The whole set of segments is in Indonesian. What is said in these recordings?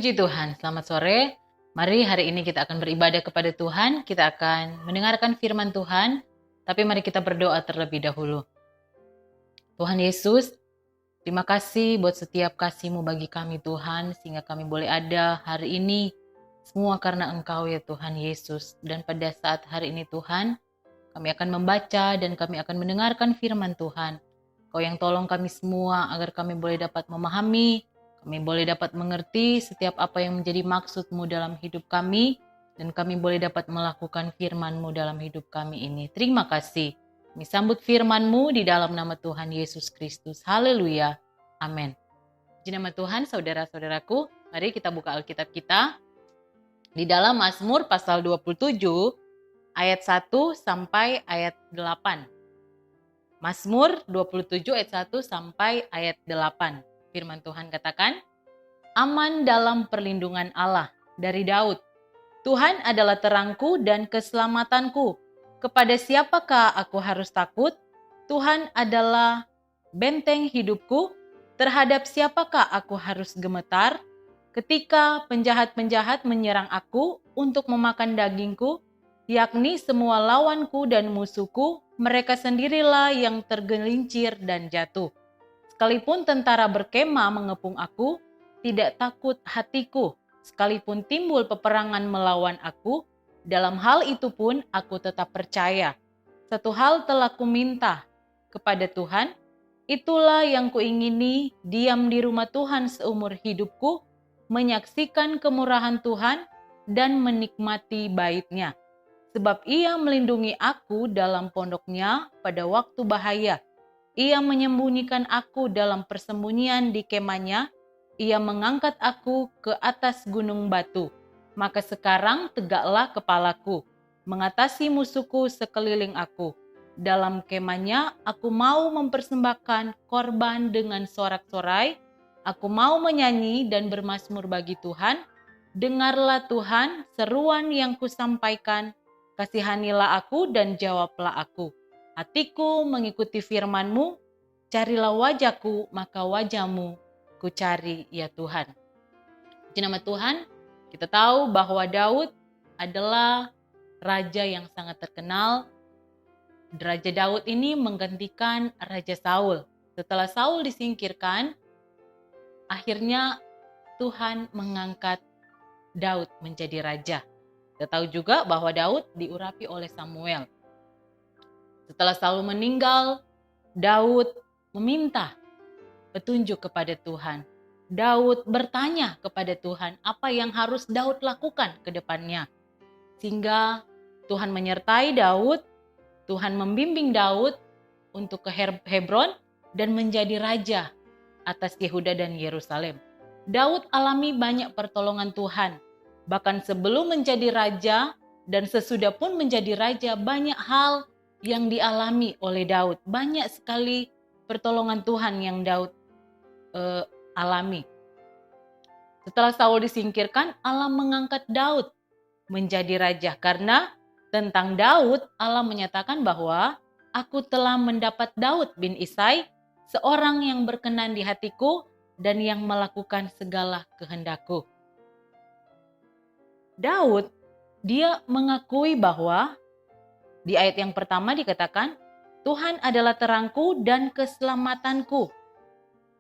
Puji Tuhan, selamat sore. Mari hari ini kita akan beribadah kepada Tuhan. Kita akan mendengarkan firman Tuhan. Tapi mari kita berdoa terlebih dahulu. Tuhan Yesus, terima kasih buat setiap kasih-Mu bagi kami Tuhan. Sehingga kami boleh ada hari ini. Semua karena Engkau ya Tuhan Yesus. Dan pada saat hari ini Tuhan, kami akan membaca dan kami akan mendengarkan firman Tuhan. Kau yang tolong kami semua agar kami boleh dapat memahami, kami boleh dapat mengerti setiap apa yang menjadi maksud-Mu dalam hidup kami, dan kami boleh dapat melakukan firman-Mu dalam hidup kami ini. Terima kasih. Kami sambut firman-Mu di dalam nama Tuhan Yesus Kristus. Haleluya. Amin. Di nama Tuhan, saudara-saudaraku, mari kita buka Alkitab kita di dalam Mazmur pasal 27, ayat 1 sampai ayat 8. Mazmur 27 ayat 1 sampai ayat 8. Firman Tuhan katakan, aman dalam perlindungan Allah dari Daud. Tuhan adalah terangku dan keselamatanku. Kepada siapakah aku harus takut? Tuhan adalah benteng hidupku. Terhadap siapakah aku harus gemetar? Ketika penjahat-penjahat menyerang aku untuk memakan dagingku, yakni semua lawanku dan musuhku, mereka sendirilah yang tergelincir dan jatuh. Sekalipun tentara berkemah mengepung aku, tidak takut hatiku. Sekalipun timbul peperangan melawan aku, dalam hal itu pun aku tetap percaya. Satu hal telah kuminta kepada Tuhan, itulah yang kuingini, diam di rumah Tuhan seumur hidupku, menyaksikan kemurahan Tuhan dan menikmati bait-Nya. Sebab Ia melindungi aku dalam pondok-Nya pada waktu bahaya. Ia menyembunyikan aku dalam persembunyian di kemah-Nya. Ia mengangkat aku ke atas gunung batu. Maka sekarang tegaklah kepalaku, mengatasi musuhku sekeliling aku. Dalam kemah-Nya aku mau mempersembahkan korban dengan sorak-sorai. Aku mau menyanyi dan bermazmur bagi Tuhan. Dengarlah Tuhan seruan yang kusampaikan. Kasihanilah aku dan jawablah aku. Hatiku mengikuti firman-Mu, carilah wajahku, maka wajah-Mu ku cari ya Tuhan. Di nama Tuhan, kita tahu bahwa Daud adalah raja yang sangat terkenal. Raja Daud ini menggantikan Raja Saul. Setelah Saul disingkirkan, akhirnya Tuhan mengangkat Daud menjadi raja. Kita tahu juga bahwa Daud diurapi oleh Samuel. Setelah Saul meninggal, Daud meminta petunjuk kepada Tuhan. Daud bertanya kepada Tuhan apa yang harus Daud lakukan ke depannya. Sehingga Tuhan menyertai Daud, Tuhan membimbing Daud untuk ke Hebron dan menjadi raja atas Yehuda dan Yerusalem. Daud alami banyak pertolongan Tuhan. Bahkan sebelum menjadi raja dan sesudah pun menjadi raja, banyak hal yang dialami oleh Daud. Banyak sekali pertolongan Tuhan yang Daud alami. Setelah Saul disingkirkan, Allah mengangkat Daud menjadi raja. Karena tentang Daud, Allah menyatakan bahwa aku telah mendapat Daud bin Isai, seorang yang berkenan di hatiku dan yang melakukan segala kehendakku. Daud, dia mengakui bahwa di ayat yang pertama dikatakan, Tuhan adalah terangku dan keselamatanku.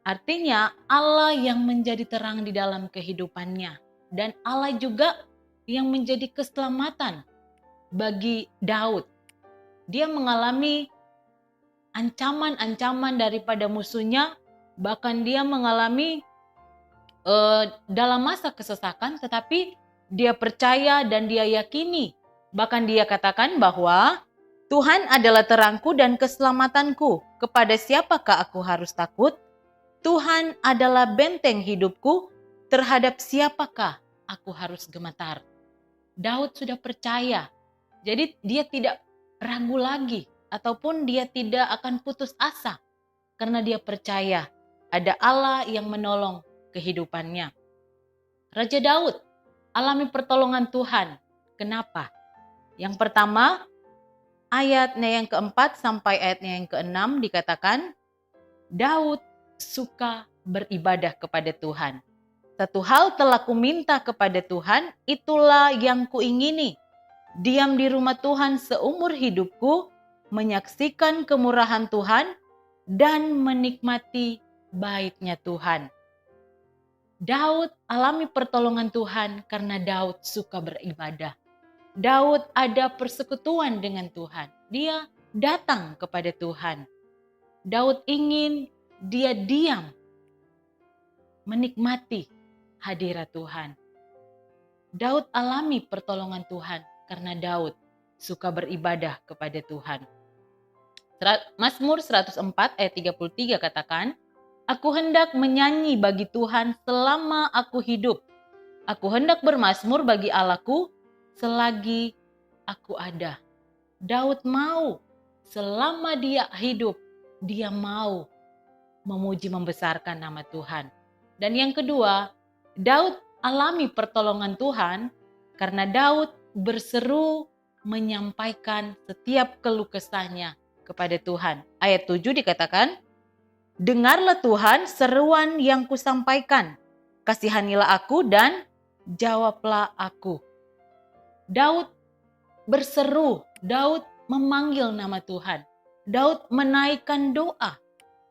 Artinya Allah yang menjadi terang di dalam kehidupannya. Dan Allah juga yang menjadi keselamatan bagi Daud. Dia mengalami ancaman-ancaman daripada musuhnya. Bahkan dia mengalami dalam masa kesesakan, tetapi dia percaya dan dia yakini. Bahkan dia katakan bahwa Tuhan adalah terangku dan keselamatanku. Kepada siapakah aku harus takut? Tuhan adalah benteng hidupku. Terhadap siapakah aku harus gemetar? Daud sudah percaya. Jadi dia tidak ragu lagi. Ataupun dia tidak akan putus asa. Karena dia percaya ada Allah yang menolong kehidupannya. Raja Daud alami pertolongan Tuhan. Kenapa? Yang pertama, ayatnya yang keempat sampai ayatnya yang keenam dikatakan, Daud suka beribadah kepada Tuhan. Satu hal telah kuminta kepada Tuhan, itulah yang kuingini. Diam di rumah Tuhan seumur hidupku, menyaksikan kemurahan Tuhan, dan menikmati baiknya Tuhan. Daud alami pertolongan Tuhan karena Daud suka beribadah. Daud ada persekutuan dengan Tuhan. Dia datang kepada Tuhan. Daud ingin dia diam, menikmati hadirat Tuhan. Daud alami pertolongan Tuhan karena Daud suka beribadah kepada Tuhan. Mazmur 104 ayat 33 katakan, Aku hendak menyanyi bagi Tuhan selama aku hidup. Aku hendak bermazmur bagi Allahku selagi aku ada. Daud mau selama dia hidup, dia mau memuji membesarkan nama Tuhan. Dan yang kedua, Daud alami pertolongan Tuhan karena Daud berseru menyampaikan setiap keluh kesahnya kepada Tuhan. Ayat 7 dikatakan, Dengarlah Tuhan seruan yang kusampaikan, kasihanilah aku dan jawablah aku. Daud berseru, Daud memanggil nama Tuhan. Daud menaikkan doa,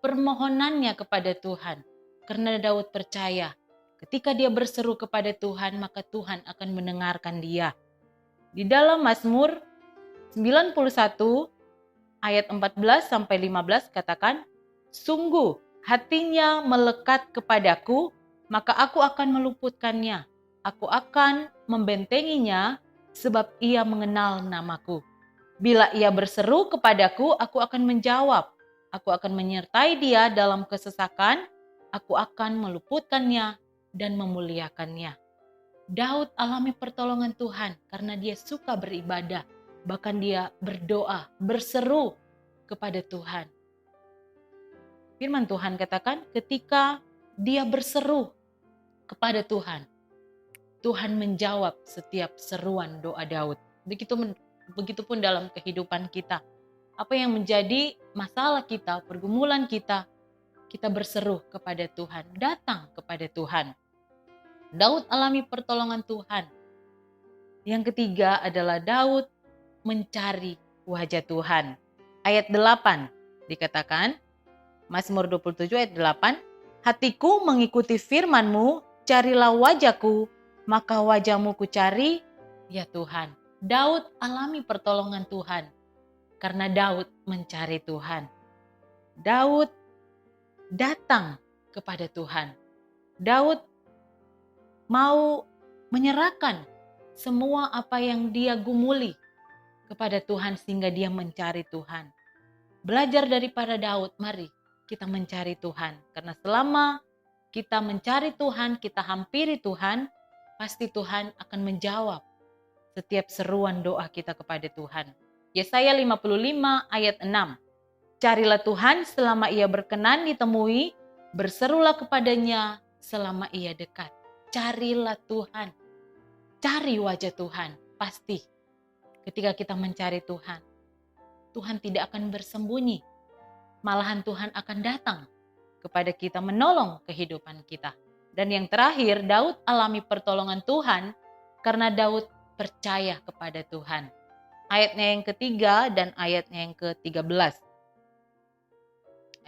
permohonannya kepada Tuhan. Karena Daud percaya, ketika dia berseru kepada Tuhan, maka Tuhan akan mendengarkan dia. Di dalam Mazmur 91 ayat 14-15 katakan, Sungguh hatinya melekat kepadaku, maka aku akan meluputkannya. Aku akan membentenginya sebab ia mengenal namaku. Bila ia berseru kepadaku, aku akan menjawab. Aku akan menyertai dia dalam kesesakan. Aku akan meluputkannya dan memuliakannya. Daud alami pertolongan Tuhan karena dia suka beribadah. Bahkan dia berdoa, berseru kepada Tuhan. Firman Tuhan katakan ketika dia berseru kepada Tuhan, Tuhan menjawab setiap seruan doa Daud. Begitupun dalam kehidupan kita. Apa yang menjadi masalah kita, pergumulan kita, kita berseru kepada Tuhan, datang kepada Tuhan. Daud alami pertolongan Tuhan. Yang ketiga adalah Daud mencari wajah Tuhan. Ayat 8 dikatakan, Mazmur 27 ayat 8, Hatiku mengikuti firman-Mu, carilah wajahku, maka wajah-Mu ku cari, ya Tuhan. Daud alami pertolongan Tuhan karena Daud mencari Tuhan. Daud datang kepada Tuhan. Daud mau menyerahkan semua apa yang dia gumuli kepada Tuhan sehingga dia mencari Tuhan. Belajar daripada Daud, mari kita mencari Tuhan. Karena selama kita mencari Tuhan, kita hampiri Tuhan, pasti Tuhan akan menjawab setiap seruan doa kita kepada Tuhan. Yesaya 55 ayat 6. Carilah Tuhan selama ia berkenan ditemui, berserulah kepadanya selama ia dekat. Carilah Tuhan. Cari wajah Tuhan. Pasti ketika kita mencari Tuhan, Tuhan tidak akan bersembunyi. Malahan Tuhan akan datang kepada kita menolong kehidupan kita. Dan yang terakhir, Daud alami pertolongan Tuhan karena Daud percaya kepada Tuhan. Ayatnya yang ketiga dan ayatnya yang ke-13.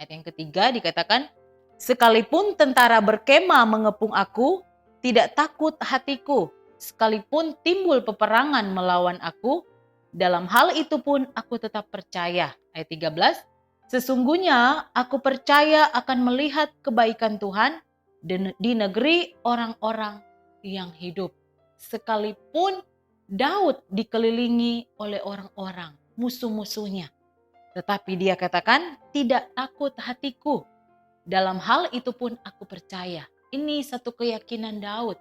Ayat yang ketiga dikatakan, Sekalipun tentara berkemah mengepung aku, tidak takut hatiku. Sekalipun timbul peperangan melawan aku, dalam hal itu pun aku tetap percaya. Ayat 13, Sesungguhnya aku percaya akan melihat kebaikan Tuhan di negeri orang-orang yang hidup. Sekalipun Daud dikelilingi oleh orang-orang, musuh-musuhnya. Tetapi dia katakan, tidak takut hatiku. Dalam hal itu pun aku percaya. Ini satu keyakinan Daud.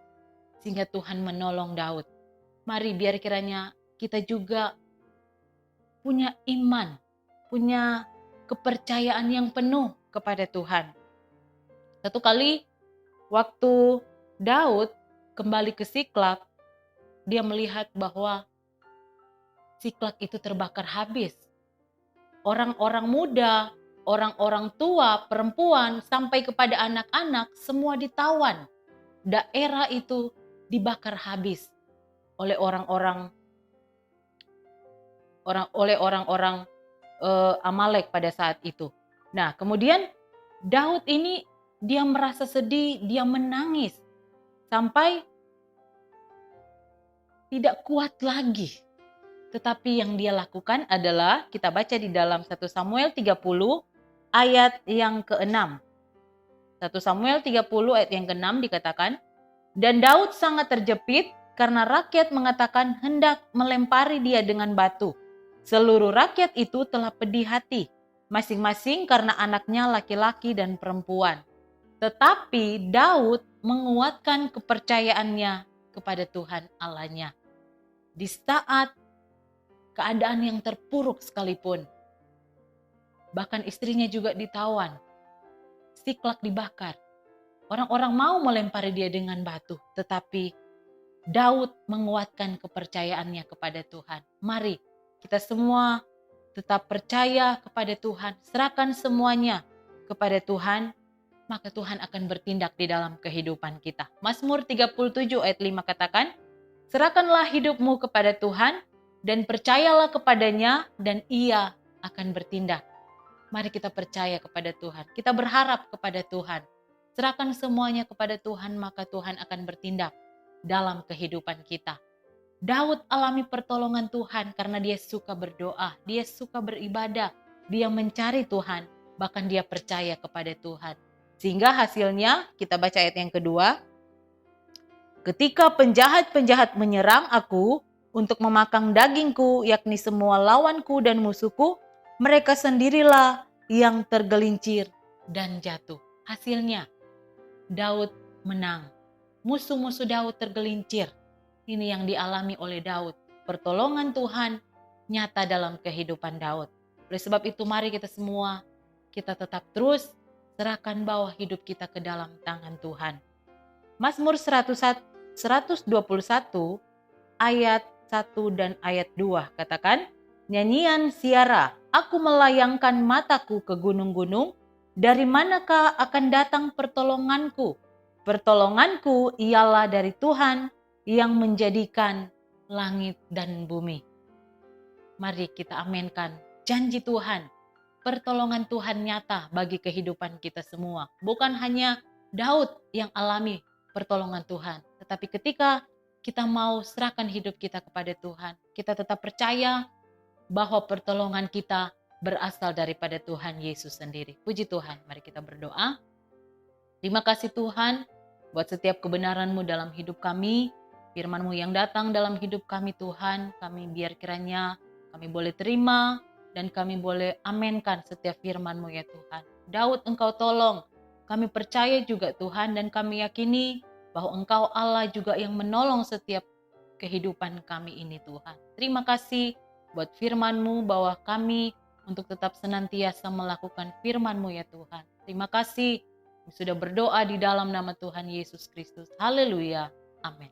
Sehingga Tuhan menolong Daud. Mari biar kiranya kita juga punya iman, punya kepercayaan yang penuh kepada Tuhan. Satu kali waktu Daud kembali ke Siklak, dia melihat bahwa Siklak itu terbakar habis. Orang-orang muda, orang-orang tua, perempuan, sampai kepada anak-anak semua ditawan. daerah itu dibakar habis oleh orang-orang Amalek pada saat itu. Nah, kemudian Daud ini dia merasa sedih, dia menangis sampai tidak kuat lagi. Tetapi yang dia lakukan adalah kita baca di dalam 1 Samuel 30 ayat yang ke-6. 1 Samuel 30 ayat yang ke-6 dikatakan, "Dan Daud sangat terjepit karena rakyat mengatakan hendak melempari dia dengan batu. Seluruh rakyat itu telah pedih hati, masing-masing karena anaknya laki-laki dan perempuan. Tetapi Daud menguatkan kepercayaannya kepada Tuhan Allahnya. Di saat keadaan yang terpuruk sekalipun, bahkan istrinya juga ditawan, Siklak dibakar. Orang-orang mau melempari dia dengan batu, tetapi Daud menguatkan kepercayaannya kepada Tuhan. Mari kita semua tetap percaya kepada Tuhan, serahkan semuanya kepada Tuhan, maka Tuhan akan bertindak di dalam kehidupan kita. Mazmur 37 ayat 5 katakan, "Serahkanlah hidupmu kepada Tuhan dan percayalah kepadanya dan Ia akan bertindak." Mari kita percaya kepada Tuhan, kita berharap kepada Tuhan. Serahkan semuanya kepada Tuhan, maka Tuhan akan bertindak dalam kehidupan kita. Daud alami pertolongan Tuhan karena dia suka berdoa, dia suka beribadah, dia mencari Tuhan, bahkan dia percaya kepada Tuhan. Sehingga hasilnya, kita baca ayat yang kedua, "Ketika penjahat-penjahat menyerang aku untuk memakan dagingku, yakni semua lawanku dan musuhku, mereka sendirilah yang tergelincir dan jatuh." Hasilnya, Daud menang. Musuh-musuh Daud tergelincir. Ini yang dialami oleh Daud. Pertolongan Tuhan nyata dalam kehidupan Daud. Oleh sebab itu mari kita semua, kita tetap terus serahkan bawa hidup kita ke dalam tangan Tuhan. Mazmur 121 ayat 1 dan ayat 2 katakan, "Nyanyian siara, aku melayangkan mataku ke gunung-gunung, dari manakah akan datang pertolonganku? Pertolonganku ialah dari Tuhan yang menjadikan langit dan bumi." Mari kita aminkan janji Tuhan. Pertolongan Tuhan nyata bagi kehidupan kita semua. Bukan hanya Daud yang alami pertolongan Tuhan, tetapi ketika kita mau serahkan hidup kita kepada Tuhan, kita tetap percaya bahwa pertolongan kita berasal daripada Tuhan Yesus sendiri. Puji Tuhan, mari kita berdoa. Terima kasih Tuhan buat setiap kebenaran-Mu dalam hidup kami, firman-Mu yang datang dalam hidup kami Tuhan, kami biar kiranya kami boleh terima dan kami boleh amenkan setiap firman-Mu ya Tuhan. Daud Engkau tolong, kami percaya juga Tuhan dan kami yakini bahwa Engkau Allah juga yang menolong setiap kehidupan kami ini Tuhan. Terima kasih buat firman-Mu bahwa kami untuk tetap senantiasa melakukan firman-Mu ya Tuhan. Terima kasih sudah berdoa di dalam nama Tuhan Yesus Kristus. Haleluya. Amin.